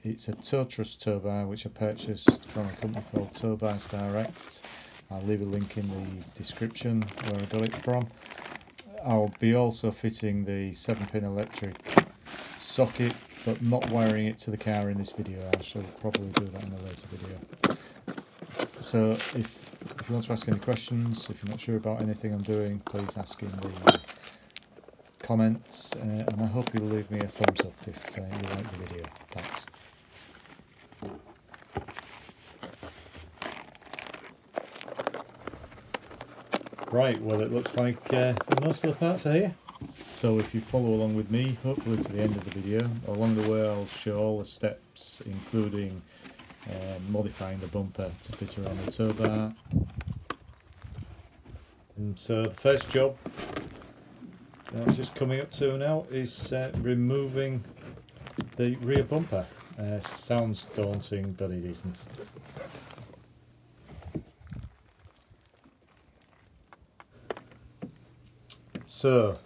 It's a tow truss tow bar which I purchased from a company called TowBar Direct. I'll leave a link in the description where I got it from. I'll be also fitting the 7-pin electric socket, but not wiring it to the car in this video. I shall probably do that in a later video. So if you want to ask any questions, if you're not sure about anything I'm doing, please ask in the comments, and I hope you'll leave me a thumbs up if you like the video. Thanks. Right, well, it looks like most of the parts are here. So if you follow along with me, hopefully to the end of the video, along the way I'll show all the steps, including modifying the bumper to fit around the tow bar. And so the first job that I'm just coming up to now is removing the rear bumper. Sounds daunting, but it isn't. So,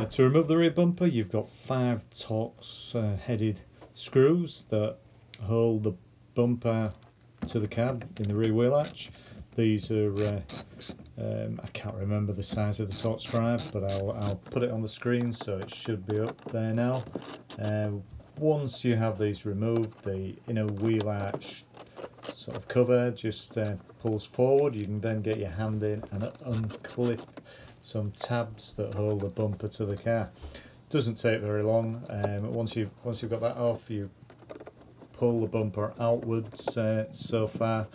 to remove the rear bumper, you've got 5 Torx headed screws that hold the bumper to the cab in the rear wheel arch. These are, I can't remember the size of the Torx drive, but I'll put it on the screen, so it should be up there now. Once you have these removed, the inner wheel arch sort of cover just pulls forward. You can then get your hand in and unclip some tabs that hold the bumper to the car. Doesn't take very long. Once you've got that off, you pull the bumper outwards so far.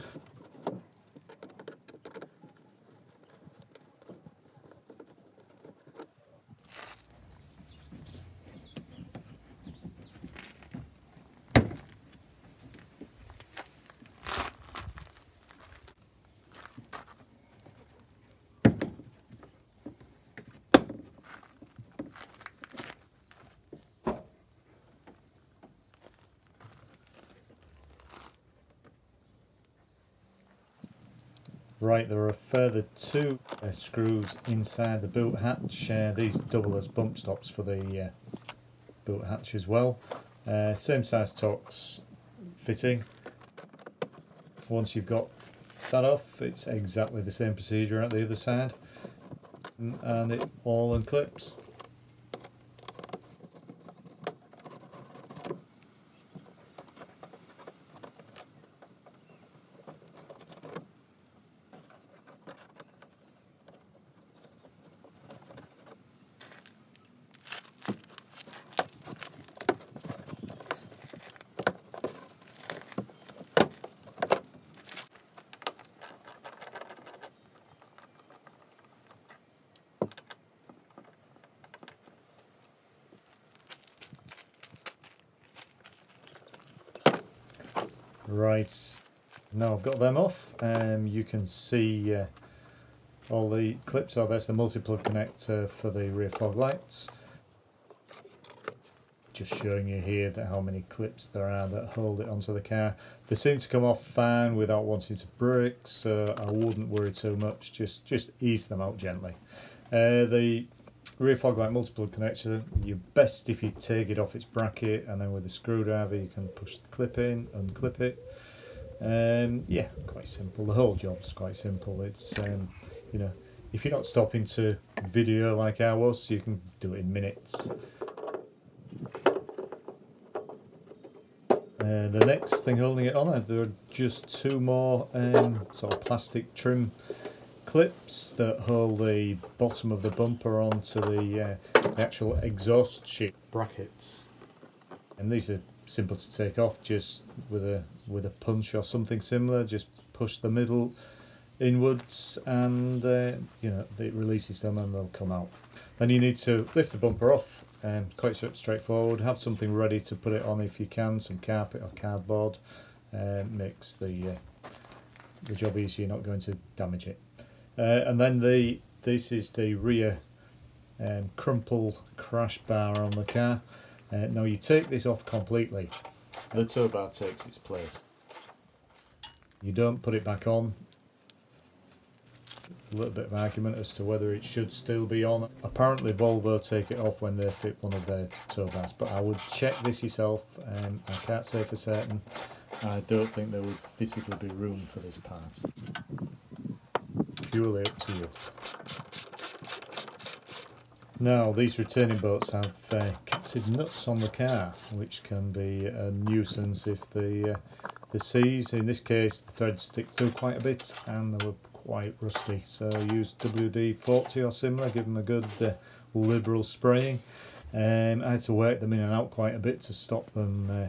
Right, there are a further 2 screws inside the boot hatch. These double as bump stops for the boot hatch as well. Same size Torx fitting. Once you've got that off, it's exactly the same procedure at the other side, and it all unclips. Right, now I've got them off, you can see all the clips. Oh, there's the multi-plug connector for the rear fog lights. Just showing you here that how many clips there are that hold it onto the car. They seem to come off fine without wanting to break, so I wouldn't worry too much. Just ease them out gently. The rear fog light multi-plug connector, you're best if you take it off its bracket, and then with a screwdriver you can push the clip in, unclip it. Yeah, quite simple. The whole job's quite simple. It's you know, if you're not stopping to video like I was, you can do it in minutes. The next thing holding it on, there are just 2 more sort of plastic trim clips that hold the bottom of the bumper onto the actual exhaust sheet brackets, and these are simple to take off just with a punch or something similar. Just push the middle inwards, and you know, it releases them and they'll come out. Then you need to lift the bumper off, quite straightforward. Have something ready to put it on if you can, some carpet or cardboard. Makes the job easier, you're not going to damage it. And then this is the rear crumple crash bar on the car. Now you take this off completely, the tow bar takes its place. You don't put it back on, a little bit of argument as to whether it should still be on. Apparently Volvo take it off when they fit one of their tow bars, but I would check this yourself. I can't say for certain. I don't think there would physically be room for this part. Purely up to you. Now, these retaining bolts have captive nuts on the car, which can be a nuisance if the C's, in this case the threads, stick through quite a bit and they were quite rusty. So use WD-40 or similar, give them a good liberal spraying. I had to work them in and out quite a bit to stop them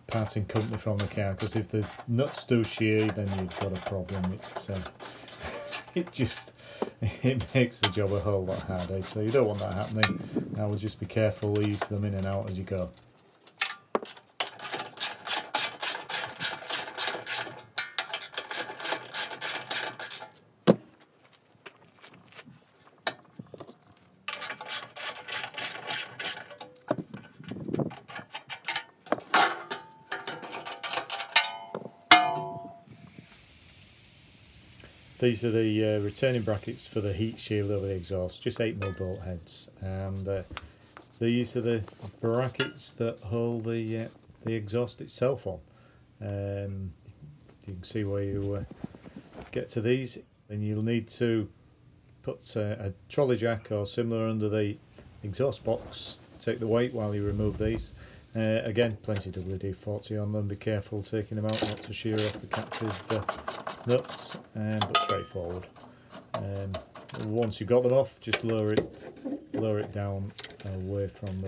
parting company from the car, because if the nuts do shear, then you've got a problem. It makes the job a whole lot harder, so you don't want that happening. I would just be careful, ease them in and out as you go. These are the retaining brackets for the heat shield over the exhaust, just 8mm bolt heads, and these are the brackets that hold the exhaust itself on. You can see where you get to these, and you'll need to put a trolley jack or similar under the exhaust box, take the weight while you remove these. Again, plenty of WD-40 on them, be careful taking them out not to shear off the captive nuts, but straightforward. Once you've got them off, just lower it down away from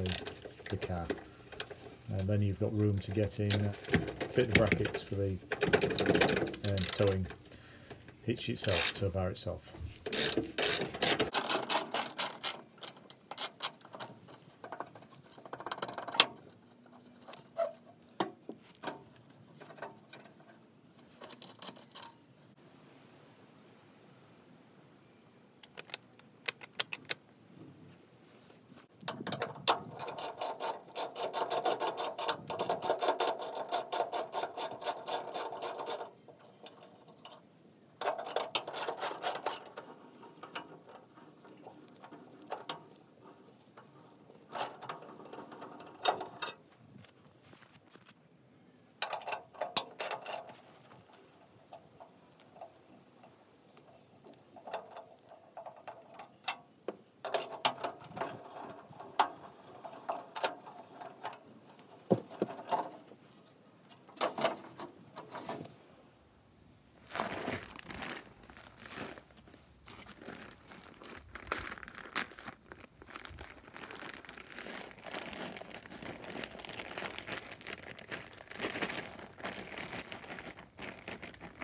the car, and then you've got room to get in, fit the brackets for the towing hitch itself, tow bar itself.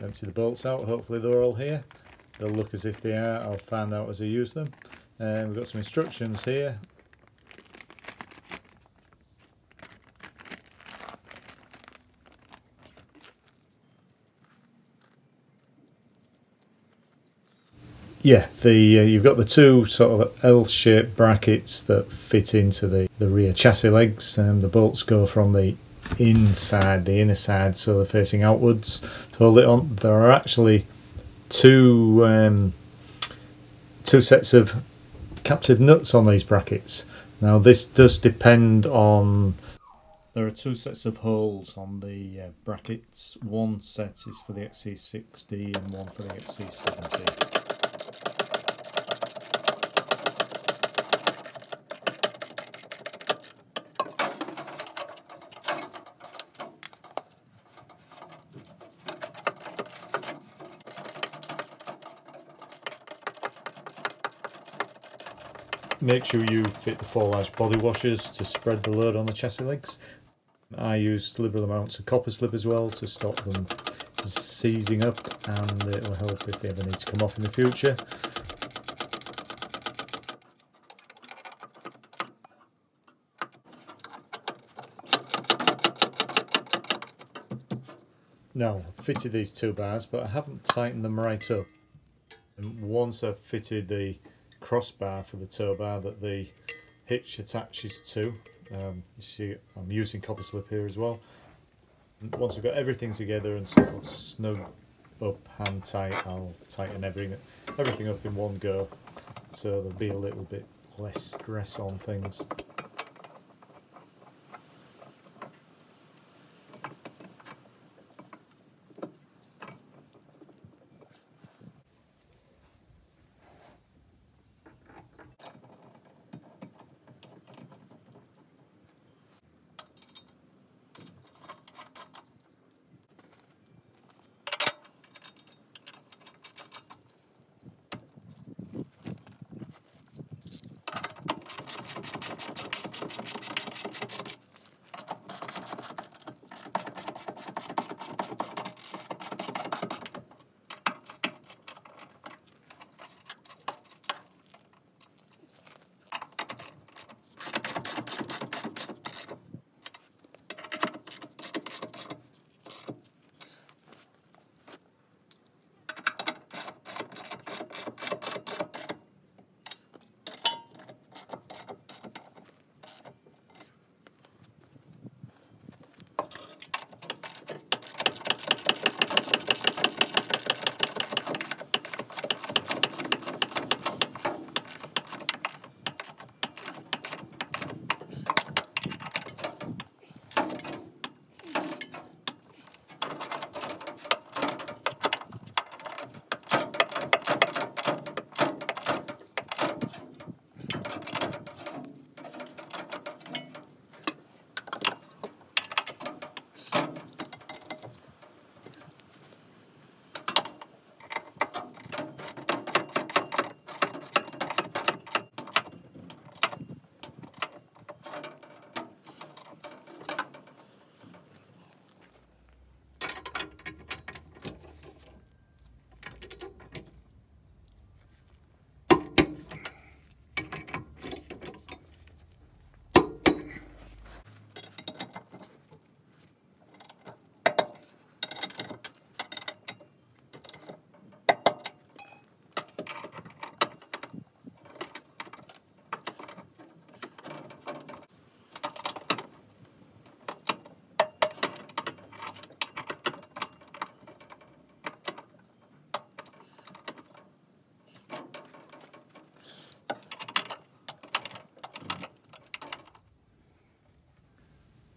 Empty the bolts out, hopefully they're all here. They'll look as if they are, I'll find out as I use them. We've got some instructions here. Yeah, you've got the two sort of L-shaped brackets that fit into the rear chassis legs, and the bolts go from the inside, the inner side, so they're facing outwards to hold it on. There are actually two sets of captive nuts on these brackets. Now this does depend on, there are two sets of holes on the brackets. One set is for the XC60 and one for the XC70. Make sure you fit the 4 large body washers to spread the load on the chassis legs. I use liberal amounts of copper slip as well to stop them seizing up, and it will help if they ever need to come off in the future. Now, I've fitted these two bars, but I haven't tightened them right up. And once I've fitted the crossbar for the tow bar that the hitch attaches to, you see I'm using copper slip here as well. And once I've got everything together and sort of snug up hand tight, I'll tighten everything up in one go, so there'll be a little bit less stress on things.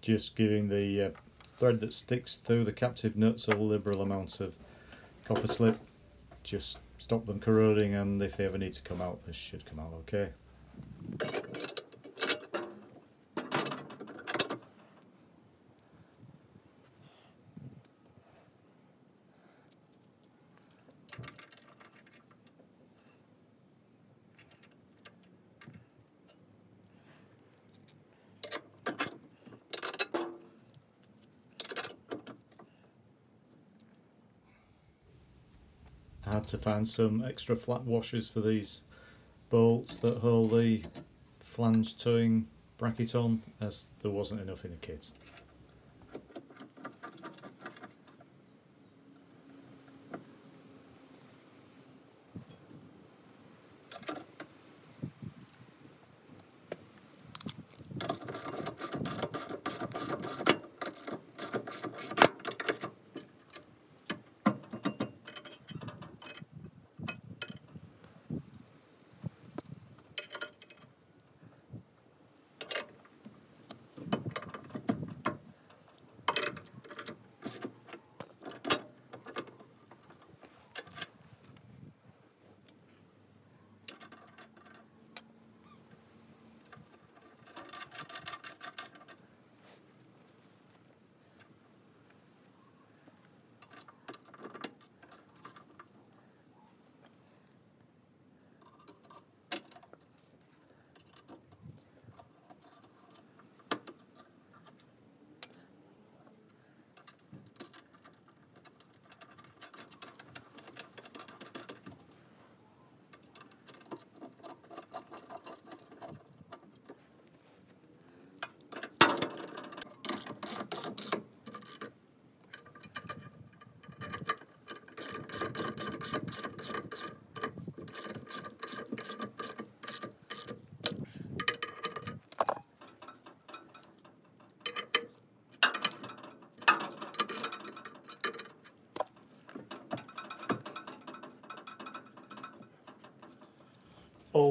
Just giving the thread that sticks through the captive nuts a liberal amount of copper slip, just stop them corroding, and if they ever need to come out, they should come out okay. I had to find some extra flat washers for these bolts that hold the flange towing bracket on, as there wasn't enough in the kit.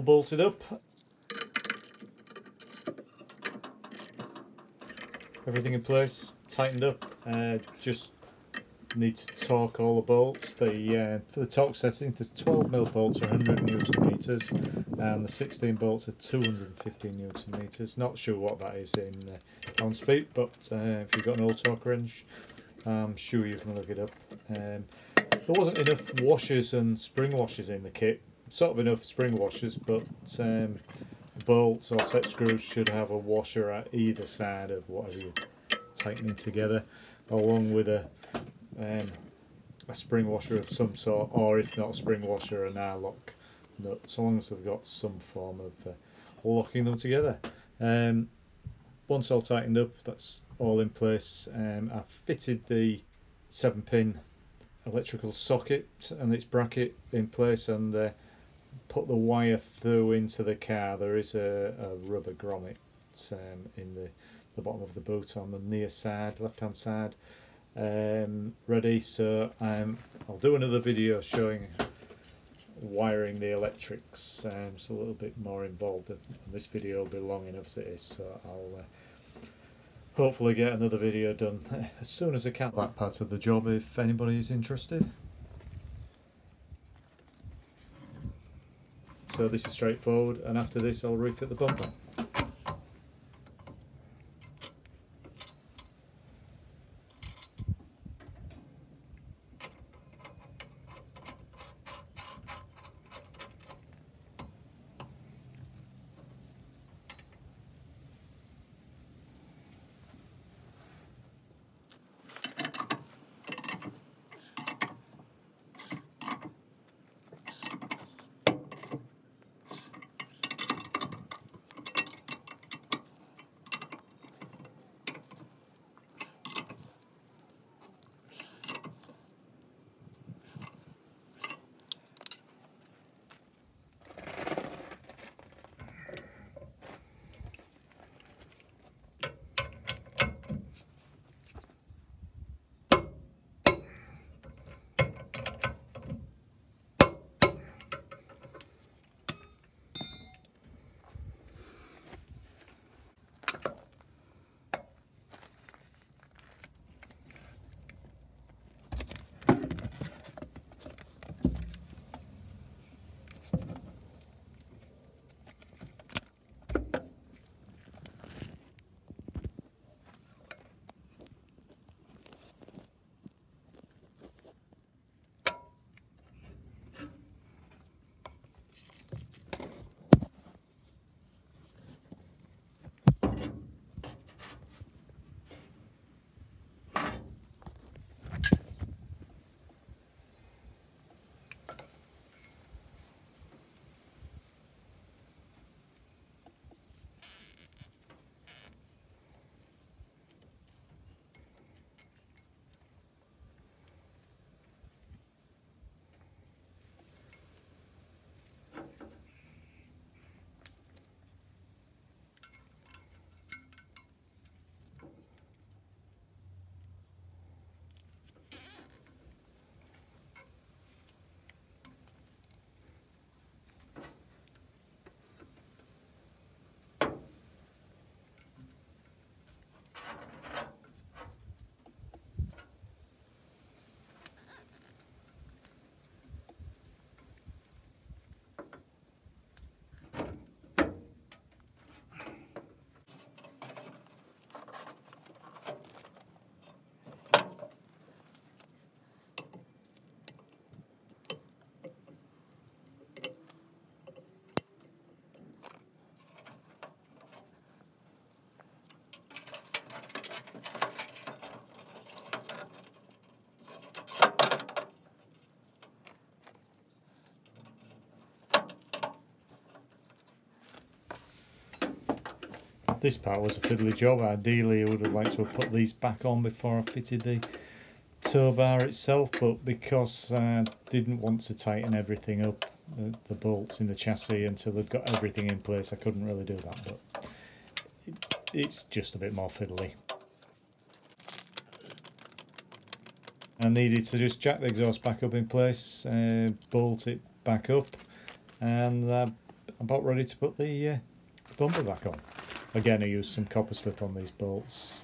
bolted up. Everything in place, tightened up. Just need to torque all the bolts. For the torque setting, there's 12mm bolts are 100 Newton meters, and the 16 bolts are 250 Newton meters. Not sure what that is in pounds feet, but if you've got an old torque wrench, I'm sure you can look it up. There wasn't enough washers and spring washers in the kit. Sort of enough spring washers, but bolts or set screws should have a washer at either side of whatever you're tightening together, along with a spring washer of some sort, or if not a spring washer, an R-lock nut, so long as they've got some form of locking them together. Once all tightened up, that's all in place. I've fitted the 7-pin electrical socket and its bracket in place, and put the wire through into the car. There is a rubber grommet in the bottom of the boot on the near side, left hand side, ready. So I'll do another video showing wiring the electrics. It's a little bit more involved, and this video will be long enough as it is, so I'll hopefully get another video done as soon as I can. That part of the job, if anybody is interested. So this is straightforward, and after this I'll refit the bumper. This part was a fiddly job. Ideally I would have liked to have put these back on before I fitted the TowBar itself, but because I didn't want to tighten everything up, the bolts in the chassis, until I'd got everything in place, I couldn't really do that, but it's just a bit more fiddly. I needed to just jack the exhaust back up in place, bolt it back up, and about ready to put the bumper back on. Again, I used some copper slip on these bolts.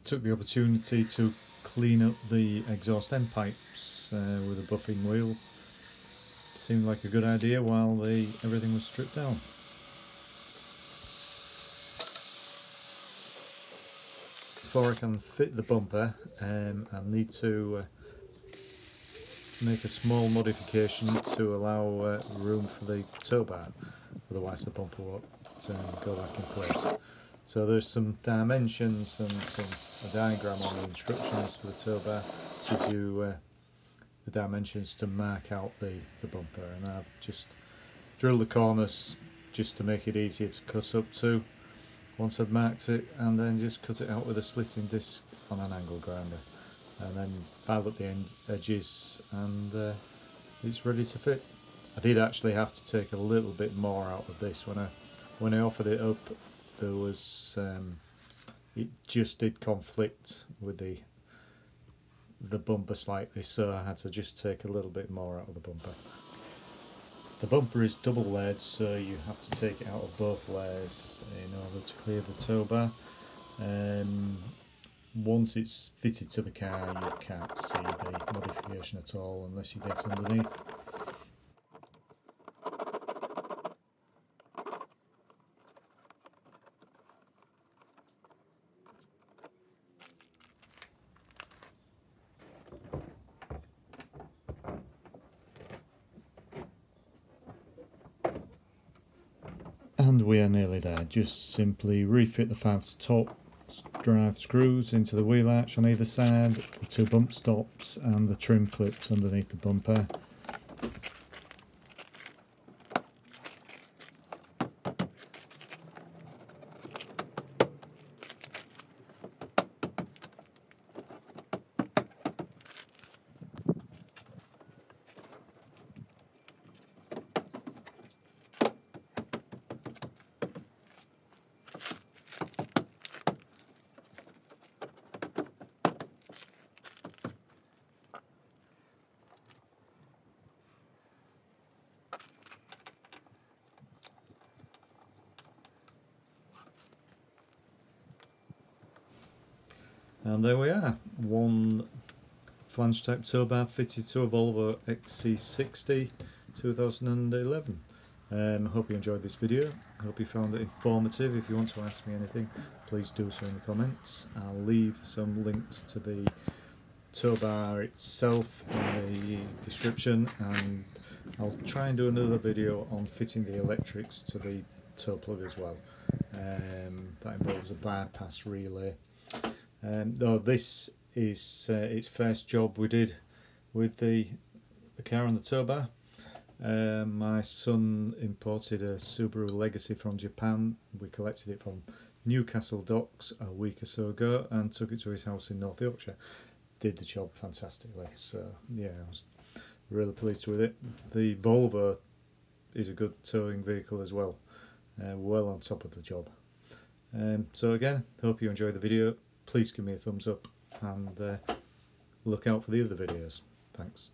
Took the opportunity to clean up the exhaust end pipes with a buffing wheel. Seemed like a good idea while everything was stripped down. Before I can fit the bumper, I need to make a small modification to allow room for the TowBar, otherwise the bumper won't go back in place. So there's some dimensions and a diagram on the instructions for the TowBar. Gives you the dimensions to mark out the bumper, and I've just drilled the corners just to make it easier to cut up to once I've marked it, and then just cut it out with a slitting disc on an angle grinder, and then filed up the edges, and it's ready to fit. I did actually have to take a little bit more out of this when I offered it up. There was it just did conflict with the bumper slightly, so I had to just take a little bit more out of the bumper. The bumper is double layered, so you have to take it out of both layers in order to clear the TowBar. Once it's fitted to the car, you can't see the modification at all unless you get underneath. And we are nearly there. Just simply refit the 5 top drive screws into the wheel arch on either side, the 2 bump stops and the trim clips underneath the bumper. And there we are, one flange type TowBar fitted to a Volvo XC60 2011. Hope you enjoyed this video. Hope you found it informative. If you want to ask me anything, please do so in the comments. I'll leave some links to the TowBar itself in the description, and I'll try and do another video on fitting the electrics to the tow plug as well. That involves a bypass relay. Though this is its first job we did with the car on the TowBar. My son imported a Subaru Legacy from Japan. We collected it from Newcastle docks a week or so ago and took it to his house in North Yorkshire. Did the job fantastically, so yeah, I was really pleased with it. The Volvo is a good towing vehicle as well, well on top of the job. So again, hope you enjoyed the video. Please give me a thumbs up and look out for the other videos. Thanks.